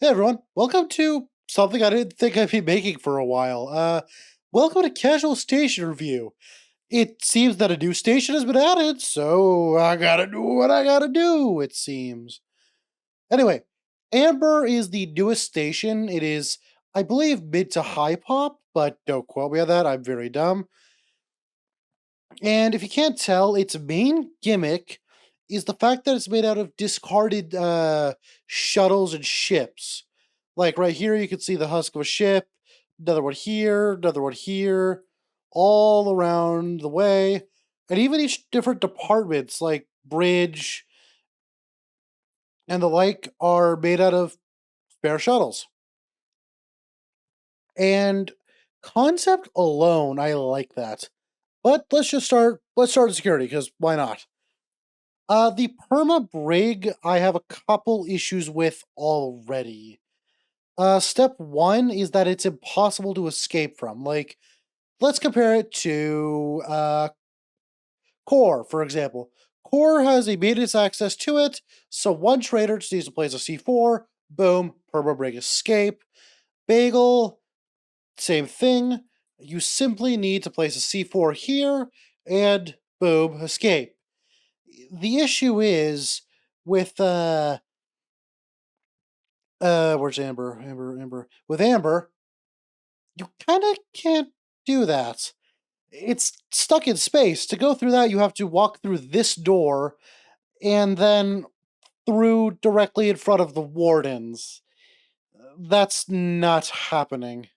Hey everyone, welcome to something I didn't think I'd be making for a while. Welcome to Casual Station Review. It seems that a new station has been added, so I gotta do what I gotta do, it seems. Anyway, Amber is the newest station. It is, I believe, mid to high pop, but don't quote me on that, I'm very dumb. And if you can't tell, its main gimmick is the fact that it's made out of discarded shuttles and ships. Like right here, you can see the husk of a ship, another one here, all around the way. And even each different departments, like bridge and the like, are made out of spare shuttles. And concept alone, I like that. But let's start with security, because why not? The perma brig, I have a couple issues with already. Step one is that it's impossible to escape from. Like, let's compare it to Core, for example. Core has immediate access to it, so one trader just needs to place a C4, boom, perma brig escape. Bagel, same thing. You simply need to place a C4 here, and boom, escape. The issue is with where's Amber? Amber. With Amber, you kind of can't do that. It's stuck in space. To go through that, you have to walk through this door and then through directly in front of the wardens. That's not happening.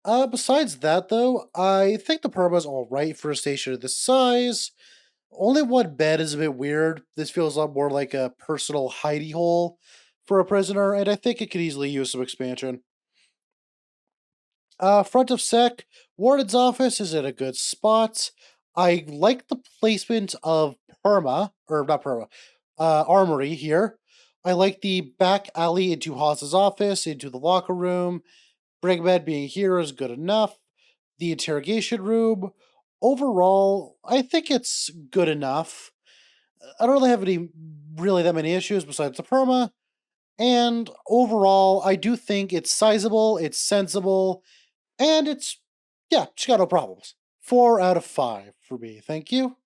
Besides that, though, I think the perma's alright for a station of this size. Only one bed is a bit weird. This feels a lot more like a personal hidey hole for a prisoner, and I think it could easily use some expansion. Front of sec, Warden's office is in a good spot. I like the placement of perma, or not perma, armory here. I like the back alley into Haas's office, into the locker room. Bregmed being here is good enough. The interrogation room, overall, I think it's good enough. I don't really have really that many issues besides the perma. And overall, I do think it's sizable, it's sensible, and yeah, just got no problems. 4 out of 5 for me. Thank you.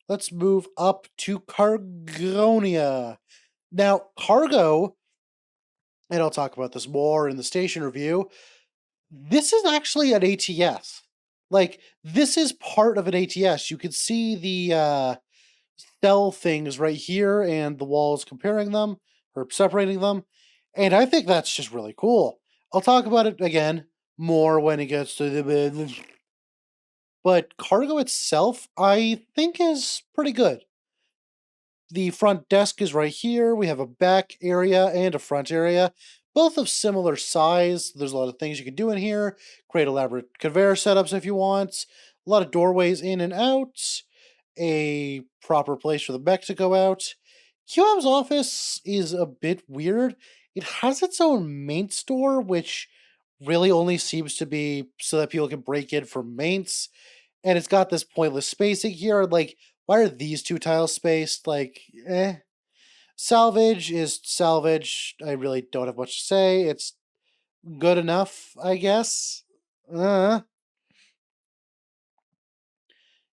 Let's move up to Cargonia. Now, Cargo, and I'll talk about this more in the station review, this is actually an ATS. Like, this is part of an ATS. You can see the cell things right here and the walls comparing them or separating them. And I think that's just really cool. I'll talk about it again more when it gets to the. But Cargo itself, I think, is pretty good. The front desk is right here. We have a back area and a front area, both of similar size. There's a lot of things you can do in here. Create elaborate conveyor setups if you want. A lot of doorways in and out. A proper place for the mech to go out. QM's office is a bit weird. It has its own main store, which really only seems to be so that people can break in for mains. And it's got this pointless spacing here. Like, why are these two tiles spaced? Like, eh. Salvage is salvage. I really don't have much to say. It's good enough, I guess. Uh,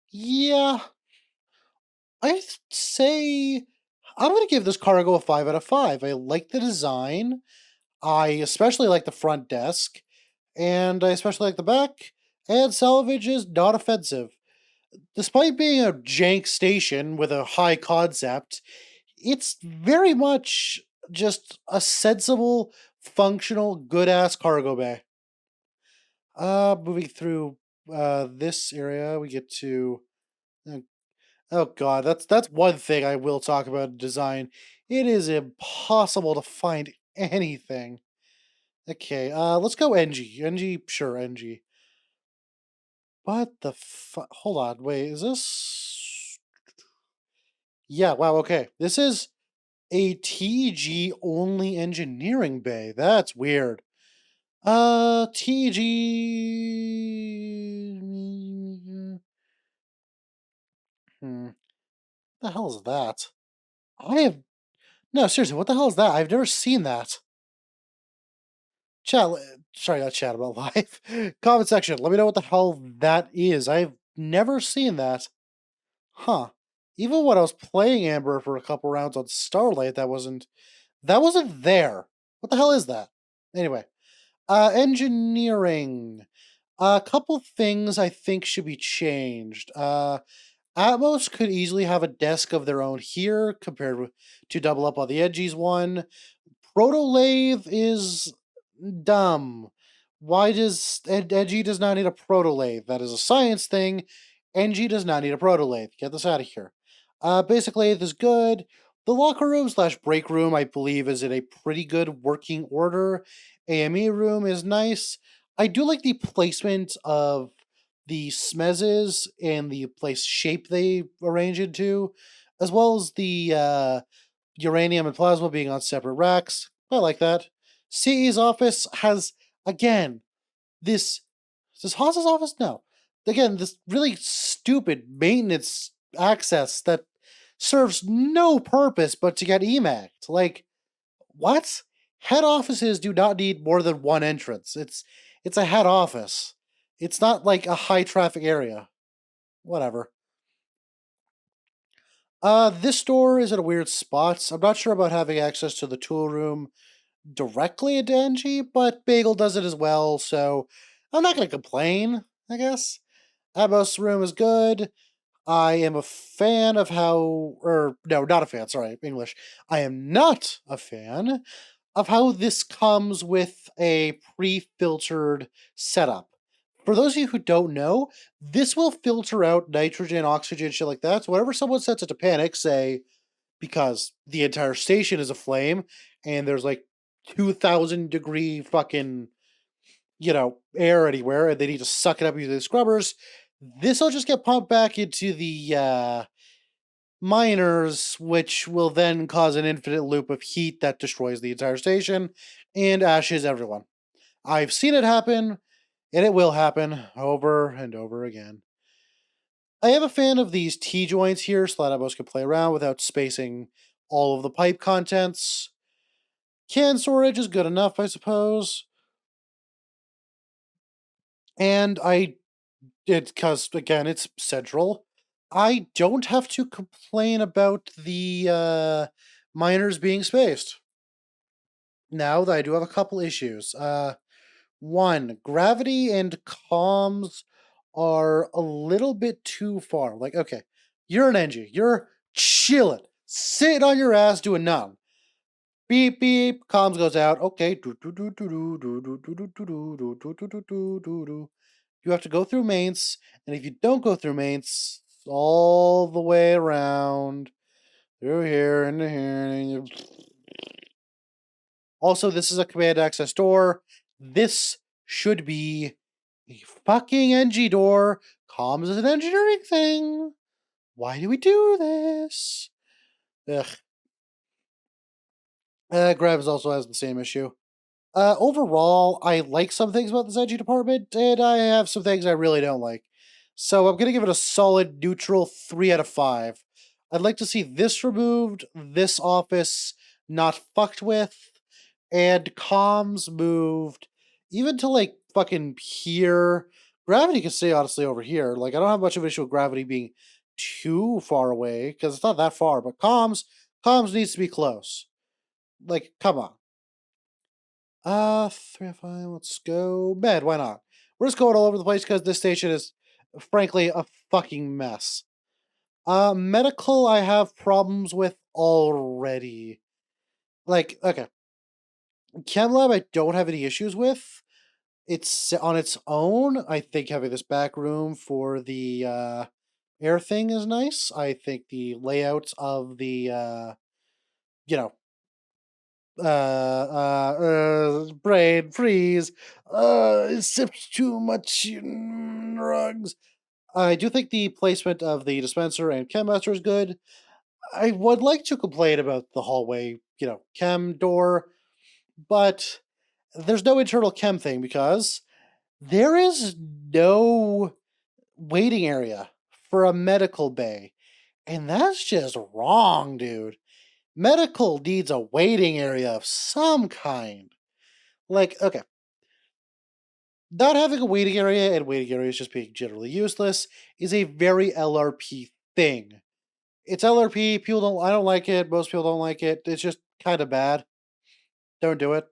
yeah, I'd say I'm gonna give this cargo a 5 out of 5. I like the design. I especially like the front desk, and I especially like the back. And salvage is not offensive. Despite being a jank station with a high concept, it's very much just a sensible, functional, good ass cargo bay. Moving through this area, we get to uh, oh god, that's one thing I will talk about in design. It is impossible to find anything. Okay, let's go NG. NG, sure, NG. What the hold on, wait, is this? Yeah, wow, okay. This is a TG only engineering bay. That's weird. TG. Hmm. The hell is that? I have No, seriously, what the hell is that? I've never seen that. Chat, sorry, not chat about live. Comment section. Let me know what the hell that is. I've never seen that. Huh. Even when I was playing Amber for a couple rounds on Starlight, that wasn't there. What the hell is that? Anyway, engineering. A couple things I think should be changed. Atmos could easily have a desk of their own here compared to double up on the Edgy's one. Protolathe is dumb. Why does Edgy does not need a protolathe? That is a science thing. NG does not need a protolathe. Get this out of here. Basic lathe is good. The locker room slash break room, I believe, is in a pretty good working order. AME room is nice. I do like the placement of the smezes and the place shape they arrange into, as well as the uranium and plasma being on separate racks. I like that. CE's office has, again, this. Is this Haas's office? No. Again, this really stupid maintenance access that serves no purpose but to get emacked. Like, what? Head offices do not need more than one entrance. It's a head office. It's not like a high traffic area. Whatever. This door is in a weird spot. I'm not sure about having access to the tool room directly into NG, but Bagel does it as well, so I'm not going to complain, I guess. Abos' room is good. I am a fan of how, or no, not a fan, sorry, English. I am not a fan of how this comes with a pre filtered setup. For those of you who don't know, this will filter out nitrogen, oxygen, shit like that. So whenever someone sets it to panic, say, because the entire station is aflame and there's like 2,000-degree fucking, air anywhere and they need to suck it up using the scrubbers, this will just get pumped back into the miners, which will then cause an infinite loop of heat that destroys the entire station and ashes everyone. I've seen it happen, and it will happen over and over again. I am a fan of these T-joints here so that Atmos can play around without spacing all of the pipe contents. Can storage is good enough, I suppose. And because again, it's central. I don't have to complain about the miners being spaced. Now that I do have a couple issues. One, gravity and comms are a little bit too far. Like, okay, you're an NG, you're chilling, sitting on your ass doing nothing. Beep beep, comms goes out. Okay, you have to go through mains, and if you don't go through mains, all the way around through here and here. And also, this is a command access door. This should be a fucking NG door. Comms is an engineering thing. Why do we do this? Ugh. Graves also has the same issue. Overall, I like some things about this NG department, and I have some things I really don't like. So I'm gonna give it a solid neutral 3 out of 5. I'd like to see this removed, this office not fucked with, and comms moved, even to like fucking here. Gravity can stay honestly over here. Like I don't have much of an issue with gravity being too far away because it's not that far. But comms needs to be close. Like come on. 3 out of 5. Let's go med. Why not? We're just going all over the place because this station is, frankly, a fucking mess. Medical, I have problems with already. Like, okay, Chem Lab, I don't have any issues with. It's on its own. I think having this back room for the air thing is nice. I think the layout of the you know brain freeze. Sipped too much drugs. I do think the placement of the dispenser and chem master is good. I would like to complain about the hallway, chem door, but there's no internal chem thing because there is no waiting area for a medical bay. And that's just wrong, dude. Medical needs a waiting area of some kind. Like, okay, not having a waiting area and waiting areas just being generally useless is a very LRP thing. It's LRP. People don't. I don't like it. Most people don't like it. It's just kind of bad. Don't do it.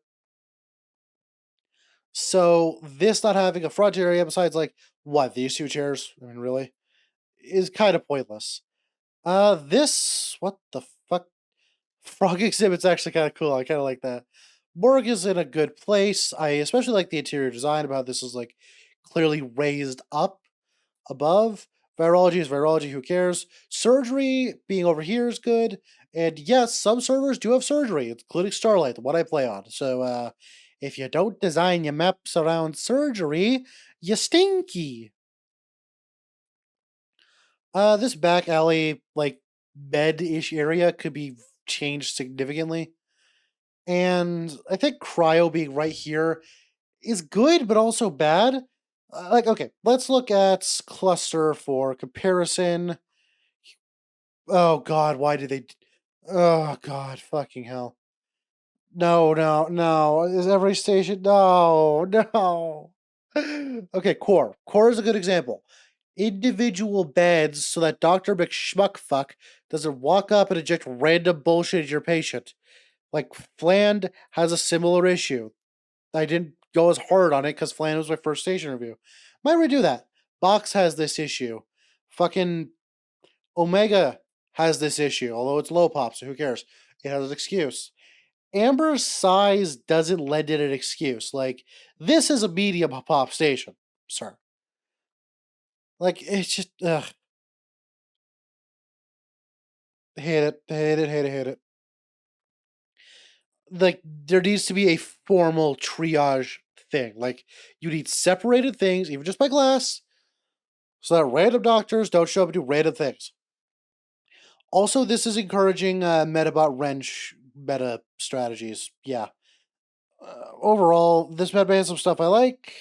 So this not having a front area besides like what these two chairs. I mean, really, is kind of pointless. This what the fuck? Frog exhibit's actually kind of cool. I kind of like that. Morgue is in a good place. I especially like the interior design about this is like clearly raised up above. Virology is virology, who cares? Surgery being over here is good. And yes, some servers do have surgery, including Starlight, the one I play on. So if you don't design your maps around surgery, you stinky. This back alley, like bed-ish area could be changed significantly. And I think cryo being right here is good, but also bad. Like, okay, let's look at cluster for comparison. Oh God, why did they? Oh God, fucking hell! No, no, no! Is every station? No, no. Okay, core. Core is a good example. Individual beds so that Doctor McSchmuckfuck doesn't walk up and inject random bullshit at your patient. Like Fland has a similar issue. I didn't go as hard on it because Flan was my first station review. Might redo that. Box has this issue. Fucking Omega has this issue, although it's low pop, so who cares? It has an excuse. Amber's size doesn't lend it an excuse. Like, this is a medium pop station, sir. Like, it's just, ugh. Hate it, hate it, hate it, hate it. Like, there needs to be a formal triage thing. Like, you need separated things, even just by glass, so that random doctors don't show up and do random things. Also, this is encouraging Metabot wrench meta strategies. Yeah. Overall, this meta has some stuff I like,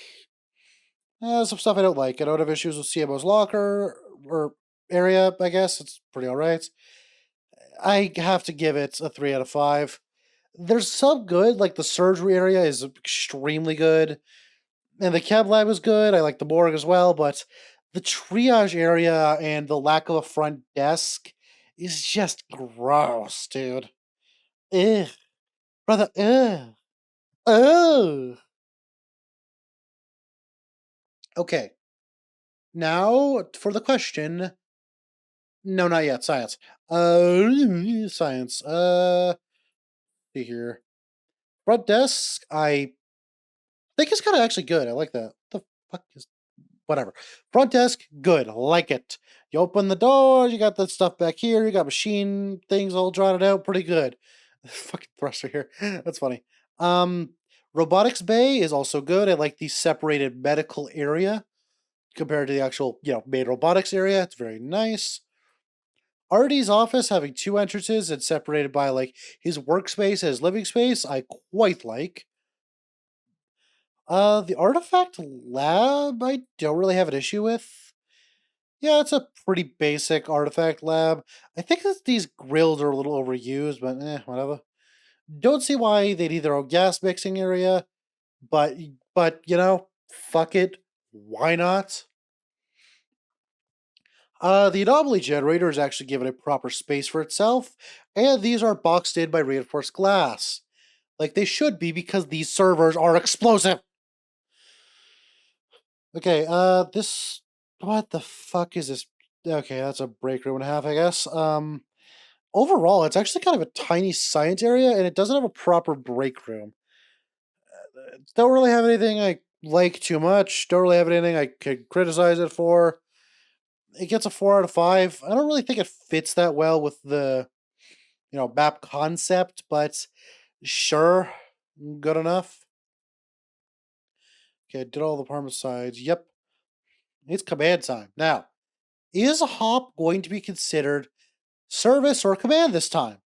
some stuff I don't like. I don't have issues with CMO's locker or area, I guess. It's pretty alright. I have to give it a 3 out of 5. There's some good, like the surgery area is extremely good. And the chem lab is good. I like the morgue as well, but the triage area and the lack of a front desk is just gross, dude. Ugh. Brother, ugh. Ugh. Okay. Now for the question. No, not yet. Science. Science. See here. Front desk, I think it's kind of actually good. I like that. What the fuck is whatever. Front desk, good. Like it. You open the door, you got the stuff back here, you got machine things all drawn out, pretty good. Fucking thruster here. That's funny. Um, Robotics Bay is also good. I like the separated medical area compared to the actual, main robotics area. It's very nice. Artie's office having two entrances and separated by like his workspace and his living space, I quite like. The artifact lab, I don't really have an issue with. Yeah, it's a pretty basic artifact lab. I think that these grills are a little overused, but whatever. Don't see why they need their own gas mixing area, but fuck it. Why not? The anomaly generator is actually given a proper space for itself, and these are boxed in by reinforced glass. Like they should be because these servers are explosive. Okay, this what the fuck is this? Okay, that's a break room and a half, I guess. Overall, it's actually kind of a tiny science area, and it doesn't have a proper break room. Don't really have anything I like too much. Don't really have anything I could criticize it for. It gets a 4 out of 5. I don't really think it fits that well with the, map concept, but sure, good enough. Okay, did all the Parma sides. Yep, it's command time. Now, is Hop going to be considered service or command this time?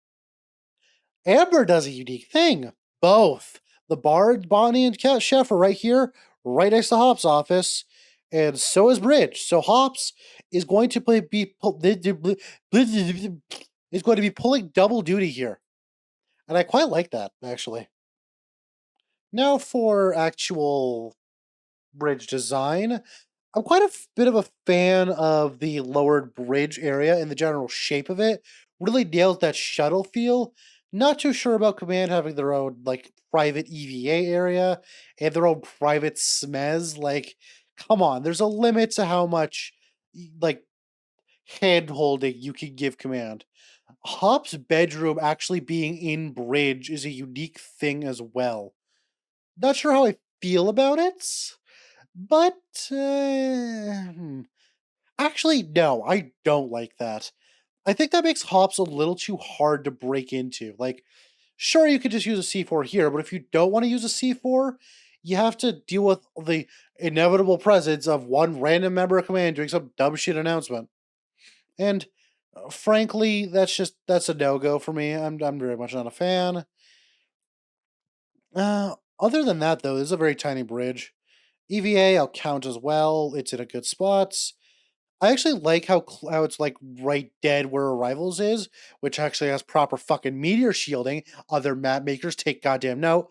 Amber does a unique thing. Both. The Bard, Bonnie, and Chef are right here, right next to Hop's office, and so is Bridge. So Hops is going to is going to be pulling double duty here. And I quite like that, actually. Now for actual bridge design. I'm quite bit of a fan of the lowered bridge area and the general shape of it. Really nails that shuttle feel. Not too sure about Command having their own like private EVA area and their own private SMEs. Like, come on, there's a limit to how much like hand holding you can give Command. Hop's bedroom actually being in bridge is a unique thing as well. Not sure how I feel about it, but actually, no, I don't like that. I think that makes hops a little too hard to break into. Like, sure, you could just use a C4 here, but if you don't want to use a C4, you have to deal with the inevitable presence of one random member of command doing some dumb shit announcement. And frankly, that's a no go for me. I'm very much not a fan. Other than that, though, this is a very tiny bridge. EVA, I'll count as well. It's in a good spot. I actually like how it's like right dead where Arrivals is, which actually has proper fucking meteor shielding. Other map makers take goddamn note.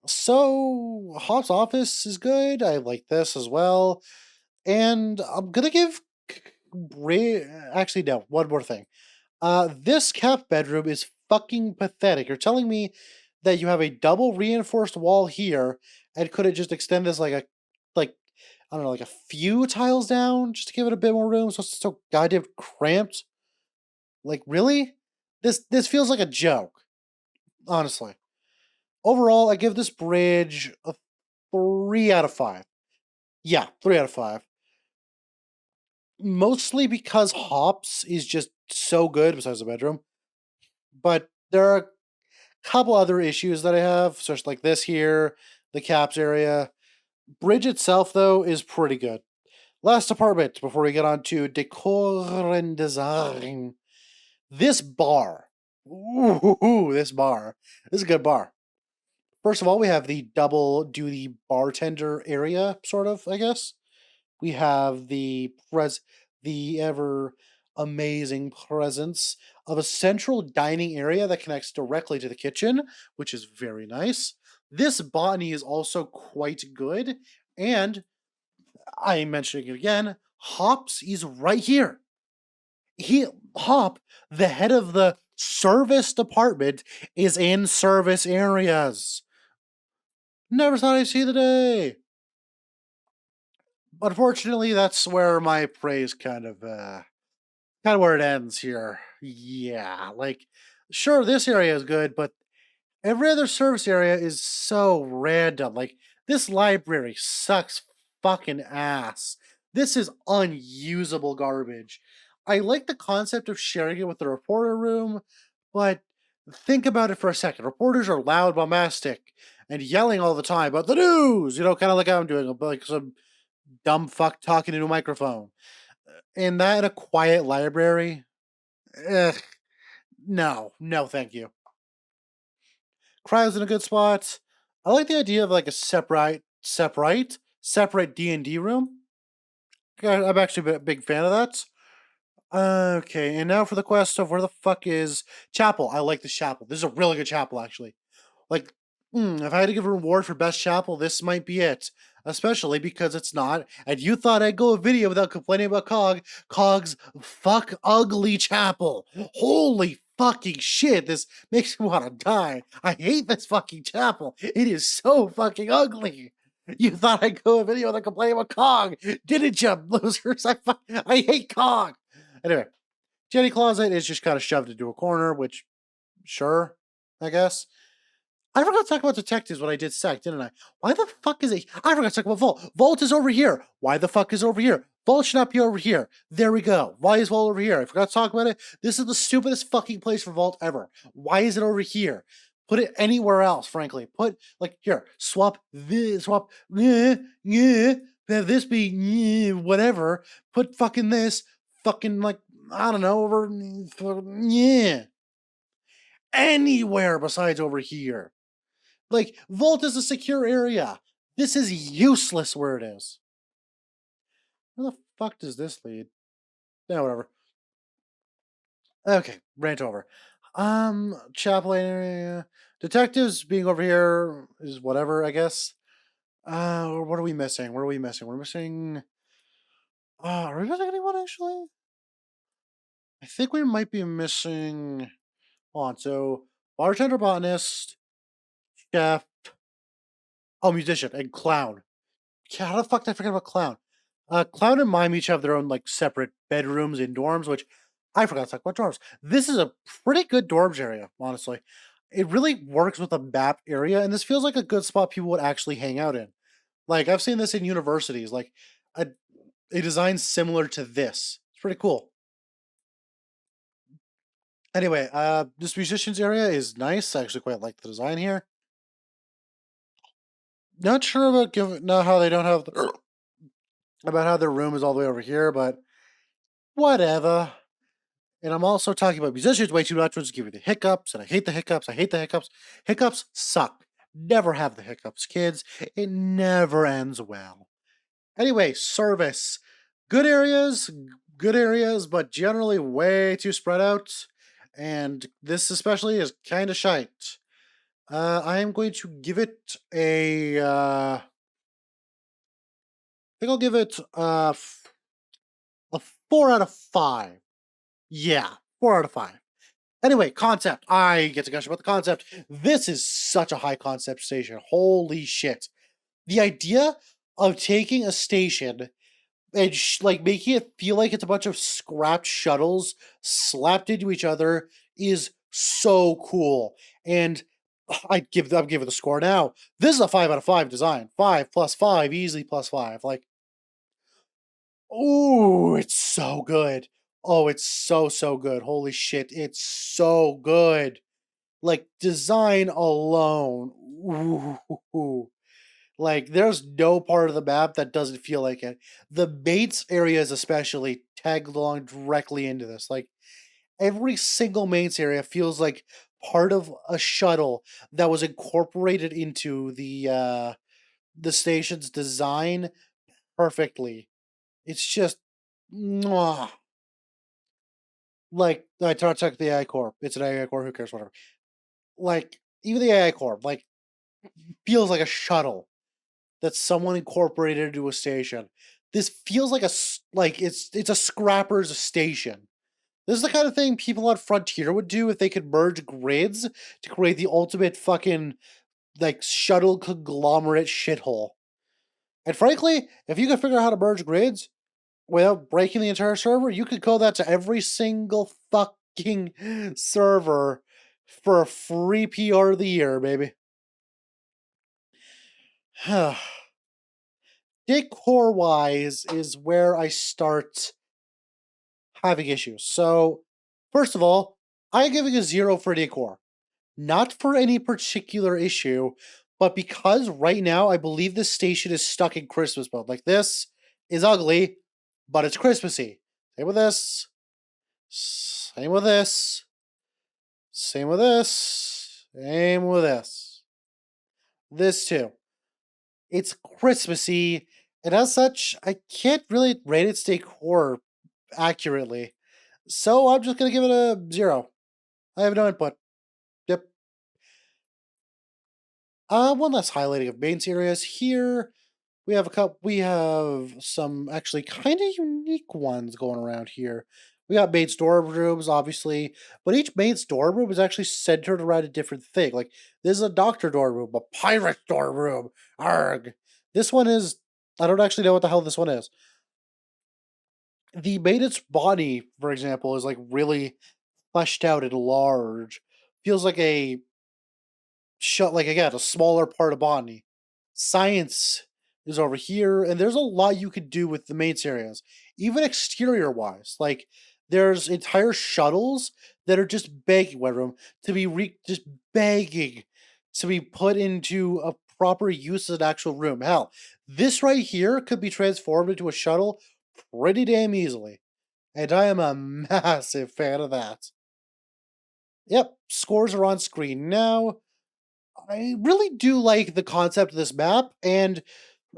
So Hop's office is good. I like this as well, and I'm gonna give. Actually, no. One more thing. This cap bedroom is fucking pathetic. You're telling me that you have a double reinforced wall here, and could it just extend this like I don't know, like a few tiles down just to give it a bit more room so it's so goddamn cramped? Like, really? This feels like a joke, honestly. Overall, I give this bridge a 3 out of 5. Yeah, 3 out of 5. Mostly because Hops is just so good besides the bedroom. But there are a couple other issues that I have, such like this here, the caps area. Bridge itself, though, is pretty good. Last apartment before we get on to decor and design. This bar. Ooh, this bar. This is a good bar. First of all, we have the double duty bartender area, sort of, I guess. We have the ever amazing presence of a central dining area that connects directly to the kitchen, which is very nice. This botany is also quite good, and I'm mentioning it again, Hops is right here. He Hop, the head of the service department, is in service areas. Never thought I'd see the day. Unfortunately, that's where my praise kind of where it ends here. Yeah, like sure this area is good, but every other service area is so random. Like this library sucks fucking ass. This is unusable garbage. I like the concept of sharing it with the reporter room, but think about it for a second. Reporters are loud, bombastic, and yelling all the time about the news. You know, kind of like I'm doing, like some dumb fuck talking into a microphone. And that in a quiet library, ugh, no, no, thank you. Cryo's in a good spot. I like the idea of like a separate D&D room. I'm actually a big fan of that. Okay, and now for the quest of where the fuck is chapel. I like this chapel. This is a really good chapel, actually. Like, if I had to give a reward for best chapel, this might be it. Especially because it's not. And you thought I'd go a video without complaining about Cog's fuck ugly chapel. Holy fucking shit, this makes me want to die. I hate this fucking chapel. It is so fucking ugly. You thought I'd go a video without complaining about Cog, didn't you, losers? I hate Cog. Anyway, Jenny Closet is just kind of shoved into a corner, which, sure, I guess. I forgot to talk about detectives when I did sec, didn't I? Why the fuck is it? I forgot to talk about Vault. Vault is over here. Why the fuck is over here? Vault should not be over here. There we go. Why is Vault over here? I forgot to talk about it. This is the stupidest fucking place for Vault ever. Why is it over here? Put it anywhere else, frankly. Put, like, here, swap this, have this be, whatever. Put fucking this, fucking, like, I don't know, over, yeah. Anywhere besides over here. Like, Vault is a secure area. This is useless where it is. Where the fuck does this lead? Yeah, whatever. Okay, rant over. Chaplain area. Detectives being over here is whatever, I guess. What are we missing? What are we missing? We're missing. Are we missing anyone actually? I think we might be missing. Hold on. So, bartender, botanist, chef, oh, musician, and clown. Yeah, how the fuck did I forget about clown? Clown and mime each have their own like separate bedrooms and dorms, which I forgot to talk about dorms. This is a pretty good dorms area, honestly. It really works with a map area, and this feels like a good spot people would actually hang out in. Like I've seen this in universities, like a a design similar to this. It's pretty cool. Anyway, this musicians area is nice. I actually quite like the design here. Not sure about giving not how they don't have about how their room is all the way over here, but whatever. And I'm also talking about musicians way too much, which give me the hiccups, and I hate the hiccups. I hate the hiccups. Hiccups suck. Never have the hiccups, kids. It never ends well. Anyway, service. Good areas, good areas, but generally way too spread out. And this especially is kind of shite. I am going to give it I think I'll give it a 4 out of 5. Yeah, 4 out of 5. Anyway, concept. I get to gush about the concept. This is such a high concept station. Holy shit. The idea of taking a station and like making it feel like it's a bunch of scrapped shuttles slapped into each other is so cool. And I'm giving the score now. This is a 5 out of 5 design. 5 plus 5, easily +5. Like, oh, it's so good. Oh, it's so good. Holy shit, it's so good. Like design alone. Ooh. Like there's no part of the map that doesn't feel like it. The Bates areas especially tagged along directly into this. Like every single mains area feels like part of a shuttle that was incorporated into the station's design perfectly. It's just mwah. Like I took the AI Corp. It's an AI Corp, who cares, whatever. Like even the AI Corp, like feels like a shuttle that someone incorporated into a station. This feels like like it's a scrapper's station. This is the kind of thing people on Frontier would do if they could merge grids to create the ultimate fucking like shuttle conglomerate shithole. And frankly, if you could figure out how to merge grids without breaking the entire server, you could code that to every single fucking server for a free PR of the year, baby. Decor wise is where I start having issues. So, first of all, I'm giving a 0 for decor. Not for any particular issue, but because right now I believe this station is stuck in Christmas mode. Like, this is ugly, but it's Christmassy. Same with this. Same with this. Same with this. Same with this. This too. It's Christmassy, and as such, I can't really rate its decor accurately. So I'm just gonna give it a 0. I have no input. Yep. One less highlighting of main areas here. We have a couple. We have some actually kind of unique ones going around here. We got maid's dorm rooms, obviously, but each maid's dorm room is actually centered around a different thing. Like this is a doctor dorm room, a pirate dorm room. Arg. This one is. I don't actually know what the hell this one is. The maid's body, for example, is like really fleshed out and large. Feels like a shut like again a smaller part of botany. Science is over here, and there's a lot you could do with the main areas, even exterior wise. Like there's entire shuttles that are just begging wet room to be just begging to be put into a proper use as an actual room. Hell, this right here could be transformed into a shuttle pretty damn easily, and I am a massive fan of that. Yep, scores are on screen now. I really do like the concept of this map, and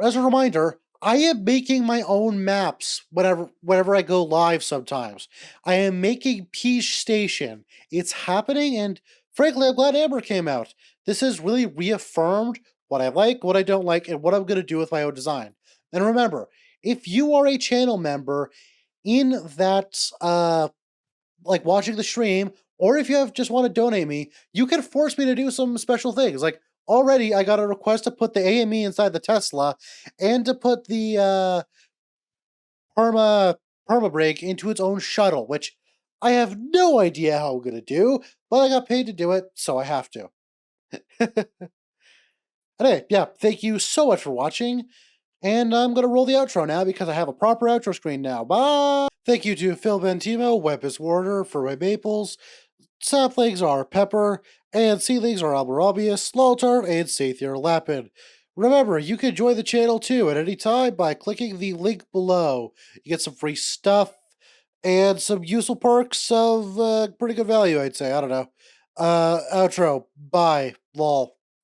as a reminder, I am making my own maps whenever I go live sometimes. I am making Peach Station. It's happening, and frankly, I'm glad Amber came out. This has really reaffirmed what I like, what I don't like, and what I'm going to do with my own design. And remember, if you are a channel member in that like watching the stream, or if you have just want to donate me, you can force me to do some special things. Like already I got a request to put the AME inside the Tesla and to put the perma brake into its own shuttle, which I have no idea how I'm gonna do, but I got paid to do it, so I have to. Anyway, yeah, thank you so much for watching. And I'm going to roll the outro now because I have a proper outro screen now. Bye! Thank you to Phil Bentimo, Webus Warder, for Red Maples, Saplings are Pepper, and Seedlings are Albarabius, Loltar, and Sathier Lapid. Remember, you can join the channel too at any time by clicking the link below. You get some free stuff and some useful perks of pretty good value, I'd say. I don't know. Outro. Bye. Lol.